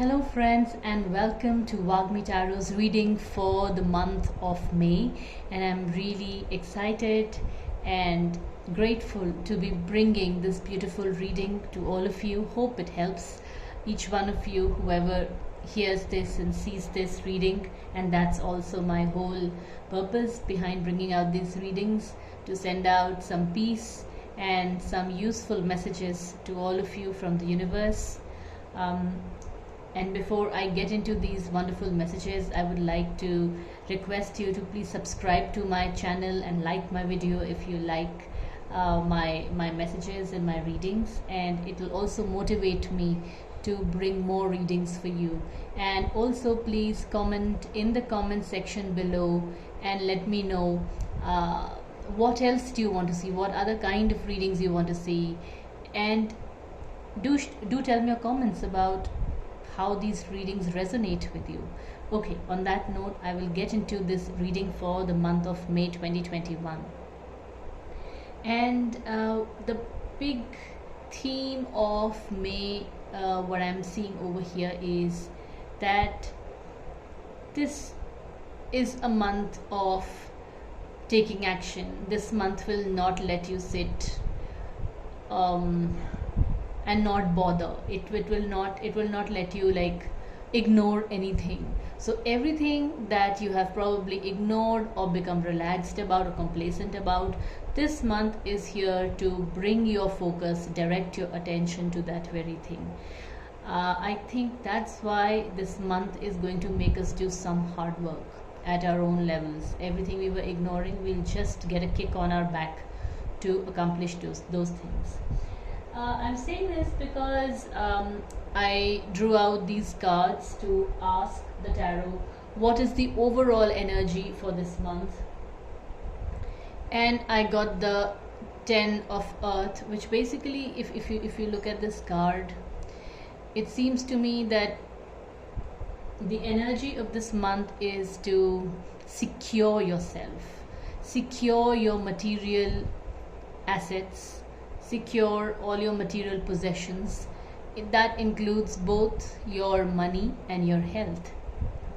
Hello, friends, and welcome to Wagmi Tarot's reading for the month of May. And I'm really excited and grateful to be bringing this beautiful reading to all of you. Hope it helps each one of you, whoever hears this and sees this reading. And that's also my whole purpose behind bringing out these readings, to send out some peace and some useful messages to all of you from the universe. And before I get into these wonderful messages, I would like to request you to please subscribe to my channel and like my video if you like my messages and my readings, and it will also motivate me to bring more readings for you. And also please comment in the comment section below and let me know what else do you want to see, what other kind of readings you want to see, and do tell me your comments about how these readings resonate with you. Okay, on that note, I will get into this reading for the month of May 2021. And the big theme of May, what I'm seeing over here, is that this is a month of taking action. This month will not let you sit and not bother. It will not let you like ignore anything. So everything that you have probably ignored or become relaxed about or complacent about, this month is here to bring your focus, direct your attention to that very thing. I think that's why this month is going to make us do some hard work at our own levels. Everything we were ignoring, we'll just get a kick on our back to accomplish those things. I'm saying this because I drew out these cards to ask the tarot what is the overall energy for this month, and I got the 10 of Earth, which basically, if you look at this card, it seems to me that the energy of this month is to secure yourself, secure your material assets, secure all your material possessions. That includes both your money and your health.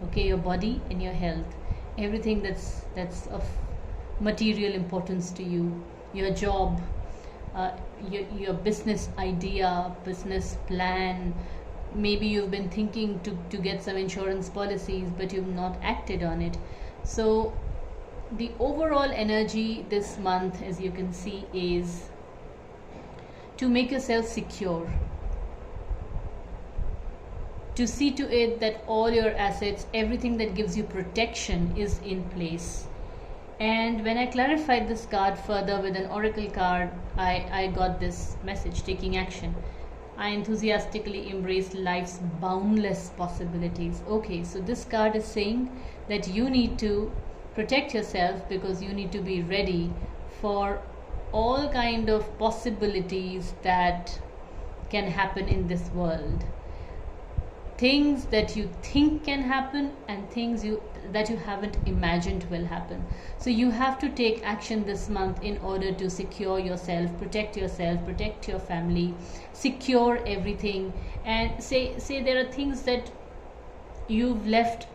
Okay, your body and your health, everything that's of material importance to you, your job, your business idea, business plan. Maybe you've been thinking to get some insurance policies, but you've not acted on it. So the overall energy this month, as you can see, is to make yourself secure, to see to it that all your assets, everything that gives you protection, is in place. And when I clarified this card further with an oracle card, I got this message: taking action. I enthusiastically embrace life's boundless possibilities. Okay, so this card is saying that you need to protect yourself because you need to be ready for all kind of possibilities that can happen in this world. Things that you think can happen and things that you haven't imagined will happen. So you have to take action this month in order to secure yourself, protect your family, secure everything. And say there are things that you've left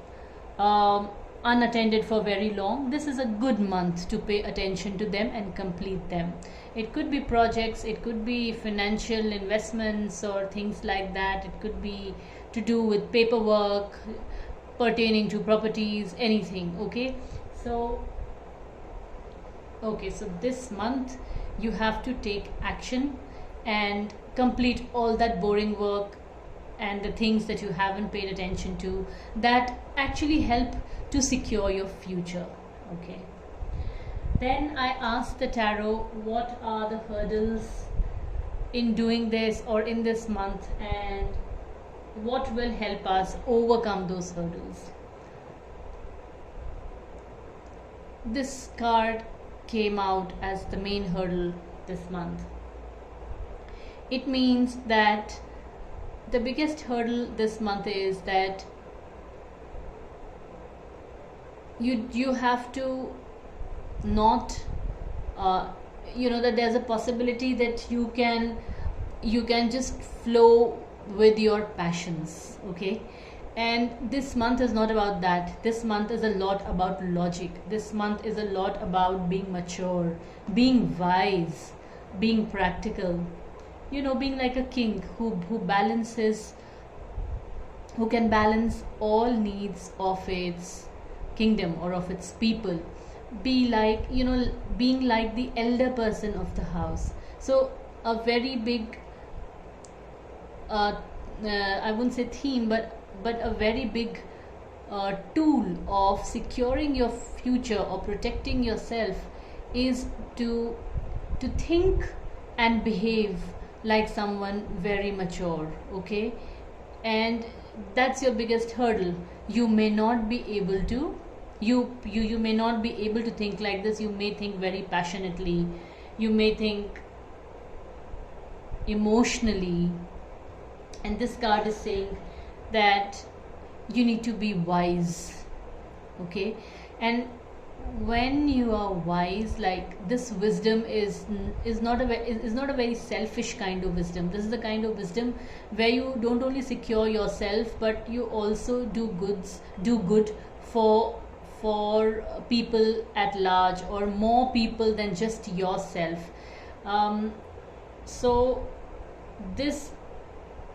unattended for very long. This is a good month to pay attention to them and complete them. It could be projects, it could be financial investments or things like that. It could be to do with paperwork pertaining to properties, anything. So this month you have to take action and complete all that boring work and the things that you haven't paid attention to, that actually help to secure your future. Okay, then I asked the tarot what are the hurdles in doing this or in this month, and what will help us overcome those hurdles. This card came out as the main hurdle this month. It means that the biggest hurdle this month is that you have to not that there's a possibility that you can just flow with your passions. Okay, and this month is not about that. This month is a lot about logic. This month is a lot about being mature, being wise, being practical, being like a king who balances, who can balance all needs of its kingdom or of its people. Be like, being like the elder person of the house. So a very big I wouldn't say theme, but a very big tool of securing your future or protecting yourself is to think and behave like someone very mature. Okay, and that's your biggest hurdle. You may not be able to, you may not be able to think like this. You may think very passionately, you may think emotionally, and this card is saying that you need to be wise. Okay, and when you are wise, like, this wisdom is not a very selfish kind of wisdom. This is the kind of wisdom where you don't only secure yourself, but you also do good for people at large, or more people than just yourself. So this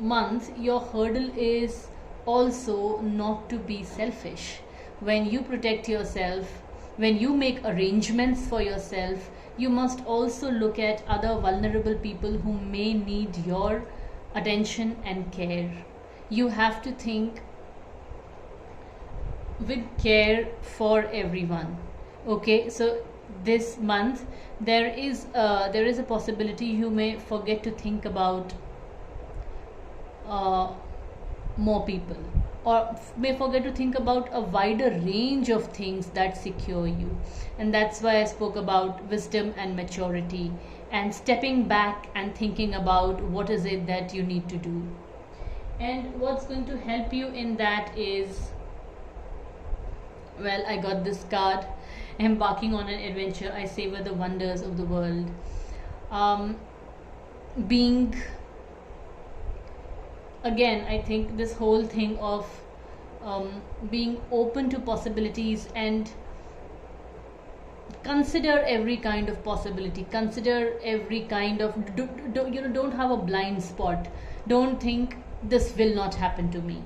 month your hurdle is also not to be selfish. When you protect yourself, when you make arrangements for yourself, you must also look at other vulnerable people who may need your attention and care. You have to think with care for everyone. Okay, so this month there is a possibility you may forget to think about more people, or may forget to think about a wider range of things that secure you. And that's why I spoke about wisdom and maturity, and stepping back and thinking about what is it that you need to do. And what's going to help you in that is, well, I got this card: embarking on an adventure, I savor the wonders of the world. Being, again, I think this whole thing of being open to possibilities, and consider every kind of possibility, consider every kind of don't have a blind spot. Don't think this will not happen to me,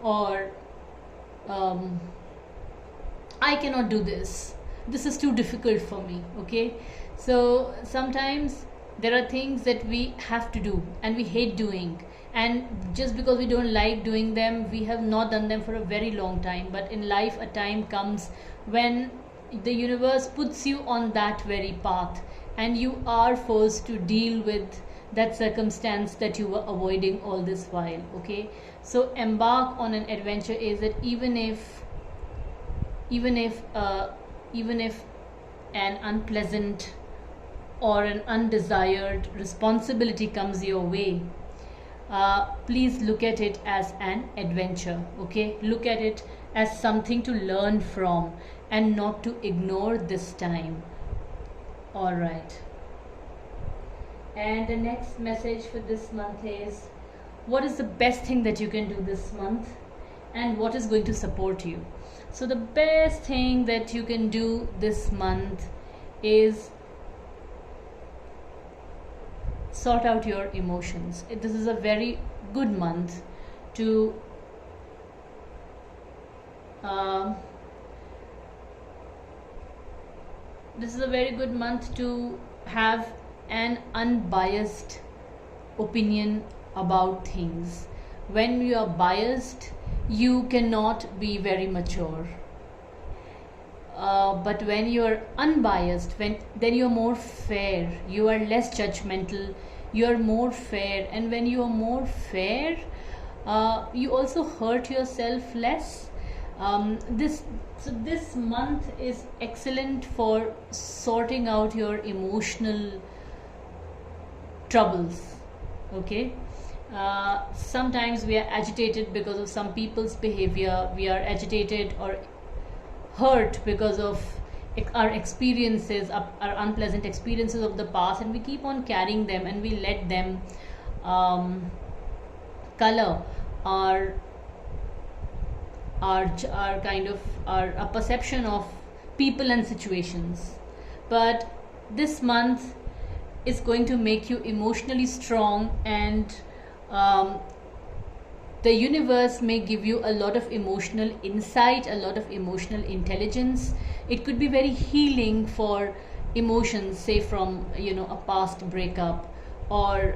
or I cannot do this, this is too difficult for me. Okay, so sometimes there are things that we have to do and we hate doing, and just because we don't like doing them, we have not done them for a very long time. But in life, a time comes when the universe puts you on that very path, and you are forced to deal with that circumstance that you were avoiding all this while. Okay, so embark on an adventure is that even if an unpleasant or an undesired responsibility comes your way, please look at it as an adventure. Okay, look at it as something to learn from and not to ignore this time. All right, and the next message for this month is, what is the best thing that you can do this month, and what is going to support you? So the best thing that you can do this month is sort out your emotions. This is a very good month to have an unbiased opinion about things. When you are biased, you cannot be very mature. But when you are unbiased, then you are more fair, you are less judgmental, you are more fair. And when you are more fair, you also hurt yourself less. This month is excellent for sorting out your emotional troubles. Okay, sometimes we are agitated because of some people's behavior. We are agitated or hurt because of our experiences, our unpleasant experiences of the past, and we keep on carrying them, and we let them color our our kind of our a perception of people and situations. But this month is going to make you emotionally strong, and um, the universe may give you a lot of emotional insight, a lot of emotional intelligence. It could be very healing for emotions, say from a past breakup, or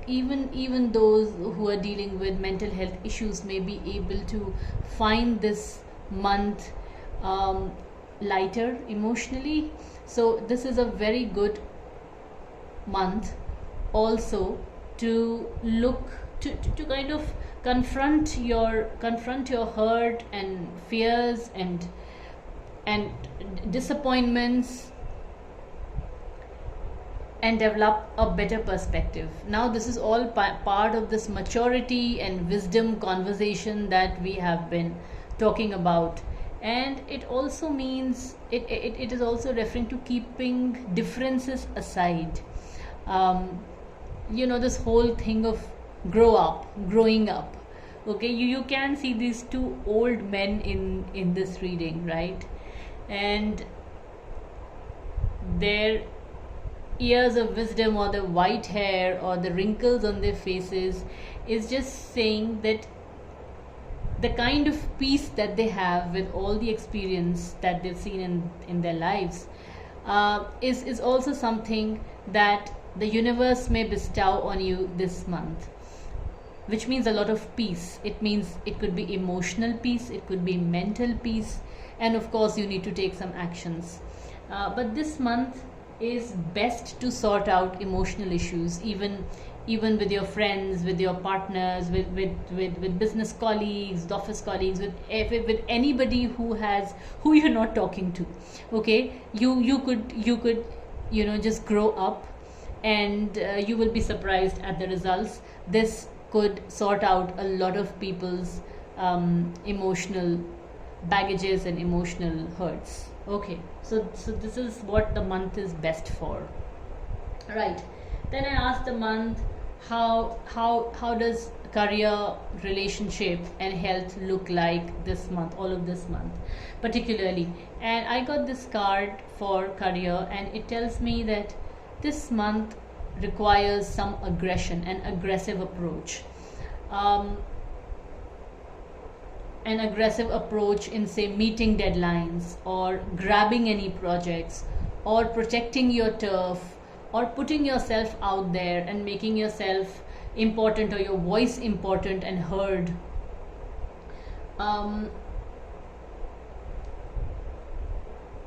even those who are dealing with mental health issues may be able to find this month um, lighter emotionally. So this is a very good month also to look to kind of confront your hurt and fears and disappointments, and develop a better perspective. Now this is all part of this maturity and wisdom conversation that we have been talking about. And it also means it is also referring to keeping differences aside. um, this whole thing of growing up. Okay, you can see these two old men in this reading, right? And their years of wisdom, or the white hair, or the wrinkles on their faces, is just saying that the kind of peace that they have with all the experience that they've seen in their lives is also something that the universe may bestow on you this month, which means a lot of peace. It means it could be emotional peace, it could be mental peace, and of course you need to take some actions. But this month is best to sort out emotional issues, even with your friends, with your partners, with business colleagues, the office colleagues, with anybody who you're not talking to. Okay, you could just grow up, and you will be surprised at the results. This could sort out a lot of people's emotional baggages and emotional hurts. Okay, so this is what the month is best for. Right. Then I asked the month, how does career, relationship, and health look like this month, all of this month particularly. And I got this card for career, and it tells me that this month requires some aggression, an aggressive approach. Um, an aggressive approach in, say, meeting deadlines, or grabbing any projects, or protecting your turf, or putting yourself out there and making yourself important, or your voice important and heard. um,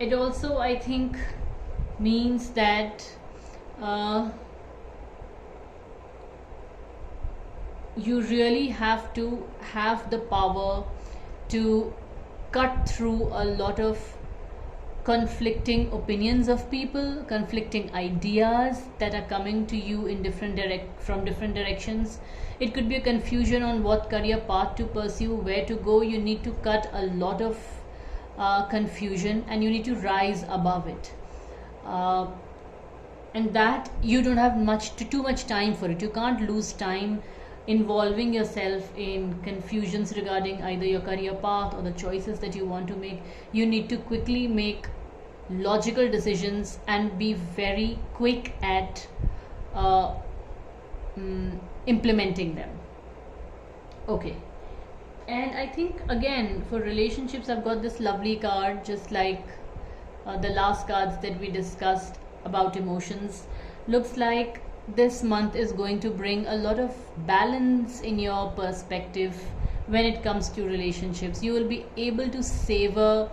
it also, I think, means that uh, you really have to have the power to cut through a lot of conflicting opinions of people, conflicting ideas that are coming to you in from different directions. It could be a confusion on what career path to pursue, where to go. You need to cut a lot of confusion, and you need to rise above it. Uh, and that you don't have too much time for it. You can't lose time involving yourself in confusions regarding either your career path or the choices that you want to make. You need to quickly make logical decisions and be very quick at uh, implementing them. Okay. And I think, again, for relationships, I've got this lovely card, just like the last cards that we discussed about emotions. Looks like this month is going to bring a lot of balance in your perspective when it comes to relationships. You will be able to savor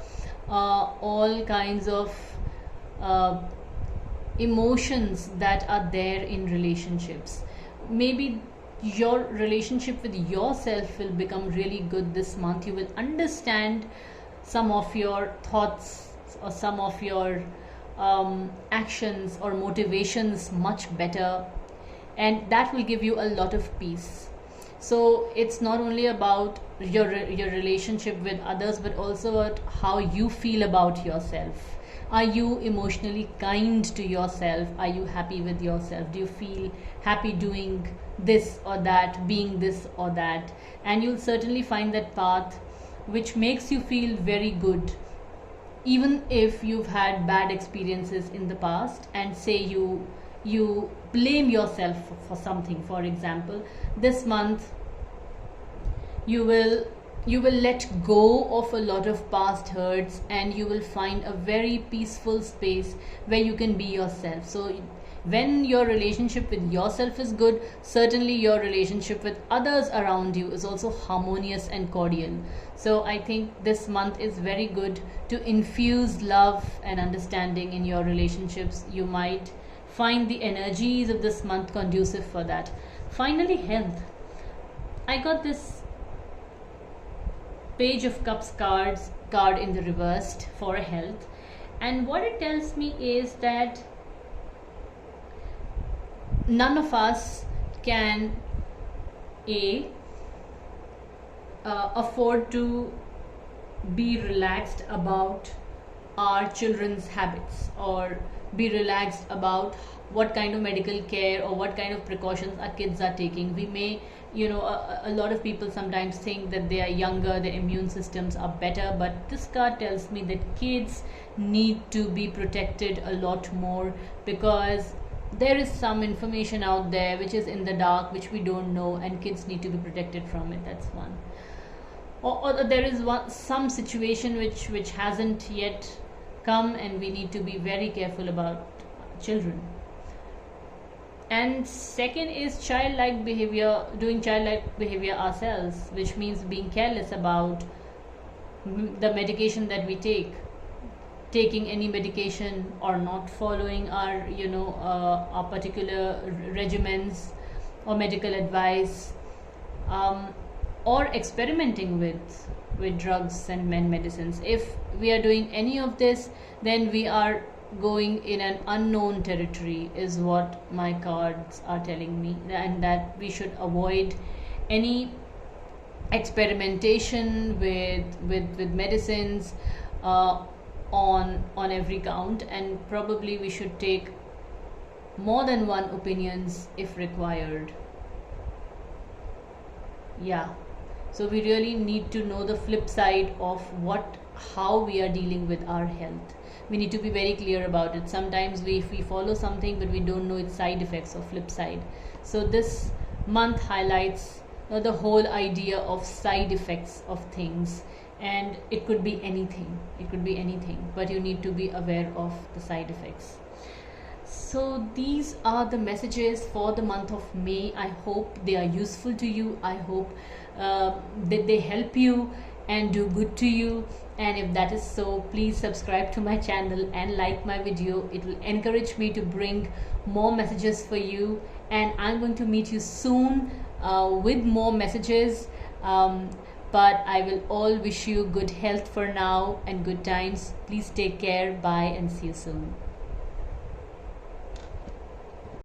all kinds of uh, emotions that are there in relationships. Maybe your relationship with yourself will become really good this month. You will understand some of your thoughts, or some of your actions or motivations much better, and that will give you a lot of peace. So it's not only about your relationship with others, but also about how you feel about yourself, Are you emotionally kind to yourself? Are you happy with yourself? Do you feel happy doing this or that, being this or that? And you'll certainly find that path which makes you feel very good, even if you've had bad experiences in the past, and say you blame yourself for something. For example, this month you will let go of a lot of past hurts, and you will find a very peaceful space where you can be yourself. So when your relationship with yourself is good, certainly your relationship with others around you is also harmonious and cordial. So I think this month is very good to infuse love and understanding in your relationships. You might find the energies of this month conducive for that. Finally, health. I got this Page of Cups card in the reversed for health, and what it tells me is that none of us can afford to be relaxed about our children's habits, or be relaxed about what kind of medical care or what kind of precautions our kids are taking. We may, a lot of people sometimes think that they are younger, their immune systems are better, but this card tells me that kids need to be protected a lot more, because there is some information out there which is in the dark, which we don't know, and kids need to be protected from it. That's one. Or there is some situation which hasn't yet come, and we need to be very careful about children. And second is childlike behavior, doing childlike behavior ourselves, which means being careless about the medication that we take, taking any medication, or not following our particular regimens or medical advice, or experimenting with drugs and medicines. If we are doing any of this, then we are going in an unknown territory, is what my cards are telling me, and that we should avoid any experimentation with medicines on every count, and probably we should take more than one opinions if required. Yeah, so we really need to know the flip side of how we are dealing with our health. We need to be very clear about it. Sometimes we follow something, but we don't know its side effects or flip side. So this month highlights the whole idea of side effects of things, and it could be anything, but you need to be aware of the side effects. So these are the messages for the month of May. I hope they are useful to you. I hope that they help you and do good to you. And if that is so, please subscribe to my channel and like my video. It will encourage me to bring more messages for you, and I'm going to meet you soon with more messages. But I will all wish you good health for now and good times. Please take care. Bye and see you soon.